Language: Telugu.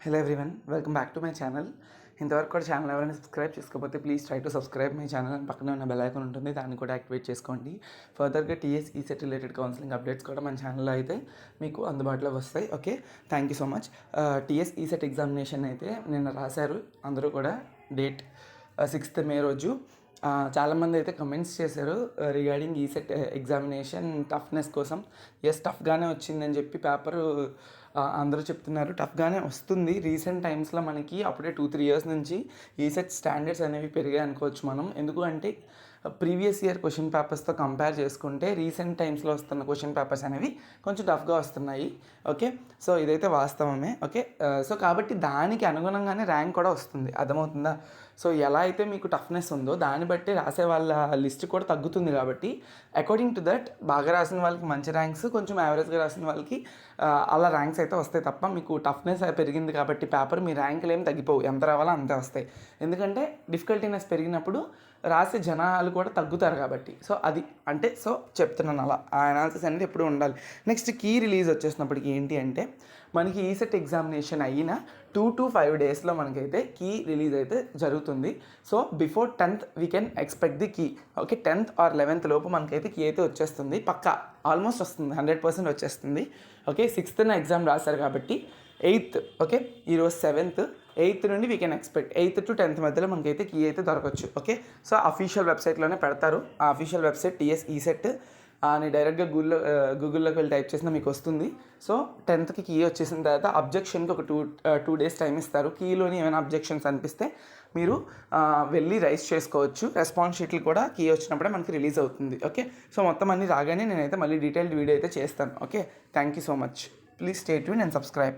Hello everyone, welcome back to my channel. ఇంతవరకు కూడా ఛానల్ ఎవరైనా సబ్స్క్రైబ్ చేసుకోకపోతే please try to subscribe my channel. అని పక్కనే ఉన్న బెల్ ఐకాన్ ఉంటుంది, దాన్ని కూడా యాక్టివేట్ చేసుకోండి. ఫర్దర్గా TS ECET related counselling updates కూడా మన ఛానల్లో అయితే మీకు అందుబాటులోకి వస్తాయి. Okay, thank you so much. TS ECET examination అయితే నిన్న రాశారు అందరూ కూడా. డేట్ 6th May రోజు. చాలామంది అయితే కమెంట్స్ చేశారు రిగార్డింగ్ ఈసెట్ ఎగ్జామినేషన్ టఫ్నెస్ కోసం. టఫ్గానే వచ్చిందని చెప్పి పేపరు అందరూ చెప్తున్నారు. టఫ్గానే వస్తుంది. రీసెంట్ టైమ్స్లో మనకి అప్పుడే 2-3 years నుంచి ఈసెట్ స్టాండర్డ్స్ అనేవి పెరిగాయి అనుకోవచ్చు మనం. ఎందుకు అంటే ప్రీవియస్ ఇయర్ క్వశ్చన్ పేపర్స్తో కంపేర్ చేసుకుంటే రీసెంట్ టైమ్స్లో వస్తున్న క్వశ్చన్ పేపర్స్ అనేవి కొంచెం టఫ్గా వస్తున్నాయి. ఓకే, సో ఇదైతే వాస్తవమే. ఓకే, సో కాబట్టి దానికి అనుగుణంగానే ర్యాంక్ కూడా వస్తుంది. అర్థమవుతుందా? సో ఎలా అయితే మీకు టఫ్నెస్ ఉందో దాన్ని బట్టి రాసే వాళ్ళ లిస్ట్ కూడా తగ్గుతుంది. కాబట్టి అకార్డింగ్ టు దట్ బాగా రాసిన వాళ్ళకి మంచి ర్యాంక్స్, కొంచెం యావరేజ్గా రాసిన వాళ్ళకి అలా ర్యాంక్స్ అయితే వస్తాయి తప్ప మీకు టఫ్నెస్ పెరిగింది కాబట్టి పేపర్ మీ ర్యాంకులు ఏమి తగ్గిపోవు. ఎంత రావాలో అంతే వస్తాయి. ఎందుకంటే డిఫికల్టీనెస్ పెరిగినప్పుడు రాసే జనాలు కూడా తగ్గుతారు కాబట్టి. సో అది అంటే సో చెప్తున్నాను, అలా ఆ అనాలిసిస్ అనేది ఎప్పుడు ఉండాలి. నెక్స్ట్ కీ రిలీజ్ వచ్చేసినప్పటికి ఏంటి అంటే మనకి ఈసెట్ ఎగ్జామినేషన్ అయిన 2 to 5 daysలో మనకైతే కీ రిలీజ్ అయితే జరుగుతుంది. So before 10th we can expect the key. Okay, 10th or 11th లోపు మనకైతే కీ అయితే వచ్చేస్తుంది. పక్కా ఆల్మోస్ట్ వస్తుంది, 100% వచ్చేస్తుంది. ఓకే, 6th ఎగ్జామ్ రాశారు కాబట్టి 8th. ఓకే, ఈరోజు 7th, 8th నుండి we can expect 8th to 10th మధ్యలో మనకైతే కీ అయితే దొరకవచ్చు. ఓకే, సో అఫీషియల్ వెబ్సైట్లోనే పెడతారు. ఆ అఫీషియల్ వెబ్సైట్ టీఎస్ ఈసెట్ అని డైరెక్ట్గా గూగుల్లోకి వెళ్ళి టైప్ చేసినా మీకు వస్తుంది. సో 10th కీ వచ్చేసిన తర్వాత అబ్జెక్షన్కి ఒక 2 days టైం ఇస్తారు. కీలోని ఏమైనా అబ్జెక్షన్స్ అనిపిస్తే మీరు వెళ్ళి రైజ్ చేసుకోవచ్చు. రెస్పాన్స్ షీట్లు కూడా కీ వచ్చినప్పుడే మనకి రిలీజ్ అవుతుంది. ఓకే, సో మొత్తం అన్ని రాగానే నేనైతే మళ్ళీ డీటెయిల్డ్ వీడియో అయితే చేస్తాను. Okay, thank you so much. Please stay tuned and subscribe.